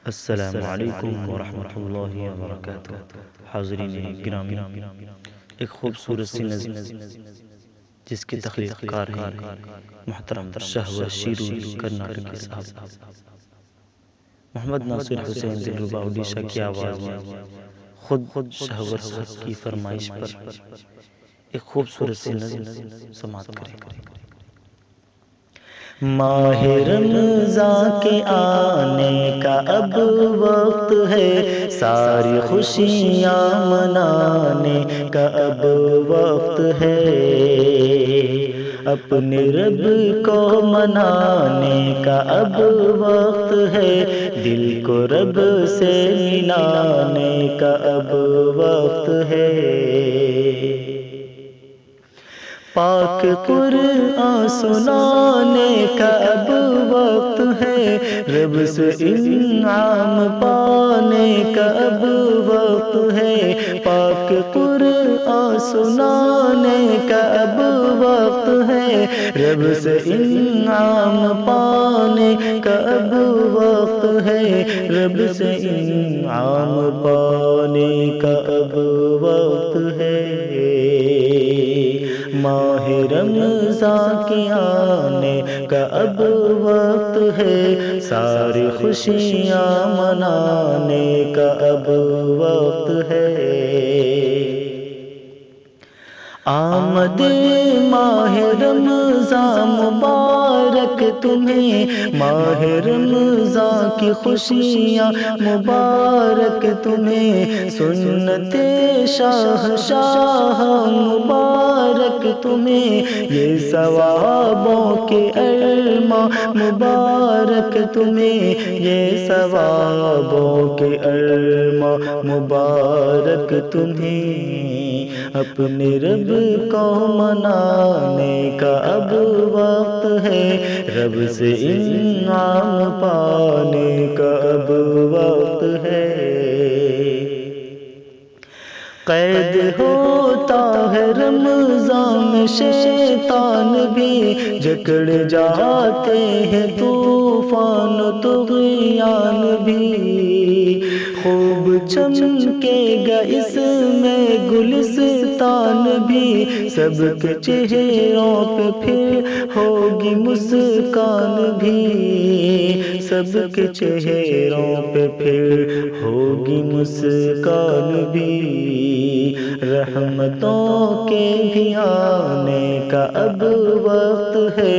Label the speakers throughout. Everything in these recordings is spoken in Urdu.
Speaker 1: السلام علیکم ورحمۃ اللہ وبرکاتہ۔ حاضرین گرامی، ایک خوبصورت سی نظم جس کے تخلیق کار ہیں محترم شہور شیرو کرناٹکی صاحب، محمد ناصر حسین دلربا اڈیشہ کی آواز میں خود شہور صاحب کی فرمائش پر ایک خوبصورت سی نظم سماعت کریں۔ ماہ رمضان کے آنے کا اب وقت ہے، ساری خوشیاں منانے کا اب وقت ہے، اپنے رب کو منانے کا اب وقت ہے، دل کو رب سے ملانے کا اب وقت ہے، پاک قرآن سنانے کا اب وقت ہے، رب سے انعام پانے کا اب وقت ہے، پاک قرآن سنانے کا اب وقت ہے، رب سے انعام پانے کا اب وقت ہے، رب سے انعام پانے کا اب وقت ہے، ماہ رمضان کے آنے کا اب وقت ہے، ساری خوشیاں منانے کا اب وقت ہے، آمد ماہ رمضان مبارک تمہیں، ماہ رمضان کی خوشیاں مبارک تمہیں، سنت شاہ مبارک تمہیں، یہ ثوابوں کے ارماں مبارک تمہیں، یہ ثوابوں کے ارماں مبارک تمہیں، اپنے رب کو منانے کا اب وقت ہے، رب سے انعام پانے کا اب وقت ہے، قید ہوتا ہے رمضان میں شیطان بھی، جکڑ جاتے ہیں طوفان و طغیان بھی، خوب چمکے گا اس میں گلستان بھی، سب کے چہروں پہ پھر ہوگی مسکان بھی، سب کے چہروں پہ پھر ہوگی مسکان بھی، رحمتوں کے بھی آنے کا اب وقت ہے،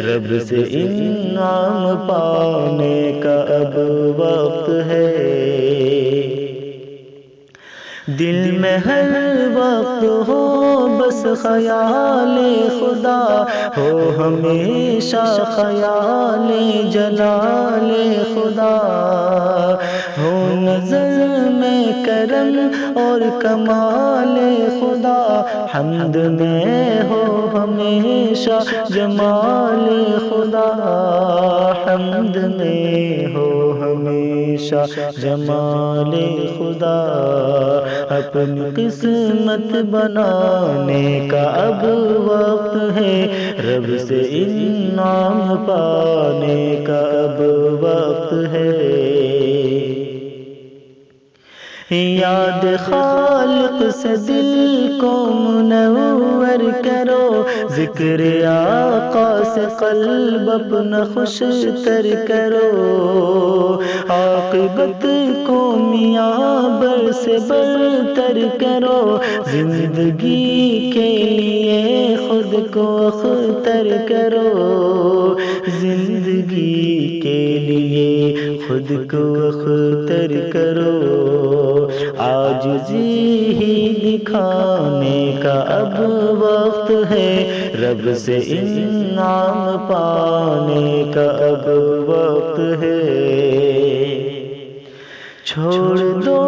Speaker 1: رب سے انعام پانے کا اب وقت ہے، دل میں ہر وقت ہو بس خیال خدا، ہو ہمیشہ خیال جلال خدا، ہو نظر میں کرم اور کمال خدا، حمد میں ہو ہمیشہ جمال خدا، حمد میں ہو ہمیشہ جمال خدا، اپنی قسمت بنانے کا اب وقت ہے، رب سے انعام پانے کا اب وقت ہے، یاد خالق سے دل کو منور کرو، ذکر آقا سے قلب اپنا خوش تر کرو، عاقبت کو میاں بر سے برتر کرو، زندگی کے لیے خود کو اختر کرو، زندگی کے لیے خود کو اختر کرو، عاجزی ہی دکھانے کا اب وقت ہے، رب سے انعام پانے کا اب وقت ہے، چھوڑ دو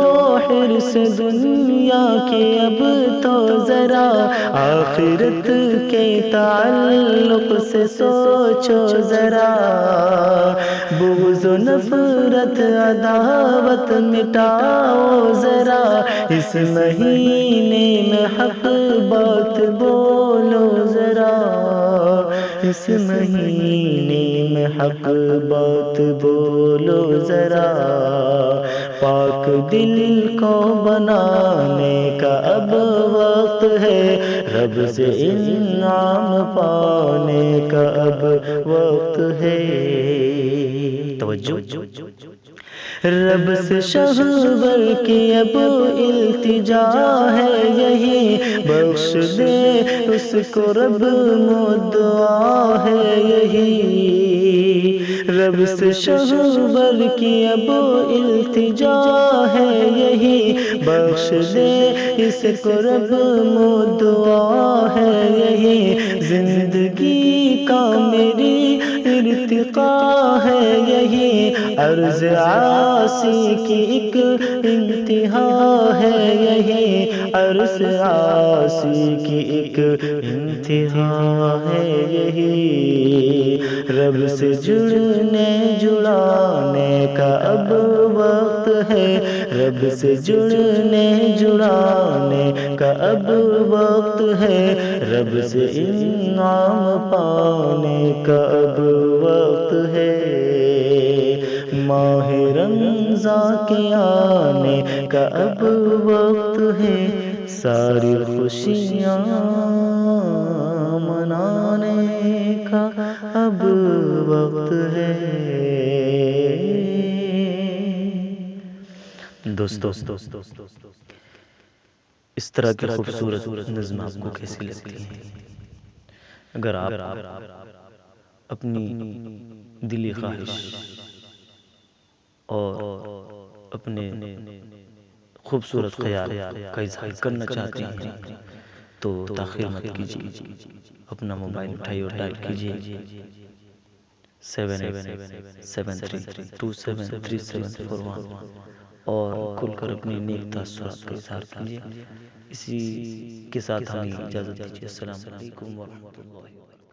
Speaker 1: حرص دنیا کے اب تو ذرا، آخرت کے تعلق سے سوچو ذرا، بغض و نفرت عداوت مٹاؤ ذرا، اس مہینے میں حق بات بولو ذرا، اس مہینے میں حق بات بولو ذرا، دل کو بنانے کا اب وقت ہے، رب سے انعام پانے کا اب وقت ہے۔ توجہ، رب سے شہور کی اب التجا ہے یہی، بخش دے اس کو رب مدعا ہے یہی، رب سے شہور کی اب التجا ہے یہی، بخش دے اس کو رب مدعا ہے یہی، زندگی کا میری ارتقا ہے یہی، عرض عاصی کی ایک انتہا ہے یہی، عرض عاصی کی ایک انتہا ہے یہی، رب سے جڑنے جڑانے کا اب وقت ہے، رب سے جڑنے جڑانے کا اب وقت ہے، رب سے انعام پانے کا اب وقت ہے، ماہ رمضان کے آنے کا اب وقت ہے، ساری خوشیاں منانے کا اب وقت ہے۔ دوستو، اس طرح کی خوبصورت نظم آپ کو کیسی لگتی ہے؟ اگر آپ اپنی دلی خواہش اور اپنے خوبصورت خیال کا اظہار کرنا چاہتے ہیں تو تاخیر مت کیجیے، اپنا موبائل اٹھائیے اور ڈائل کیجیے 7873273741 اور کھل کر اپنی نیک تاثرات کا اظہار کیجیے۔ اسی کے ساتھ ہمیں اجازت دیجیے۔ السلام علیکم ورحمۃ اللہ وبرکاتہ۔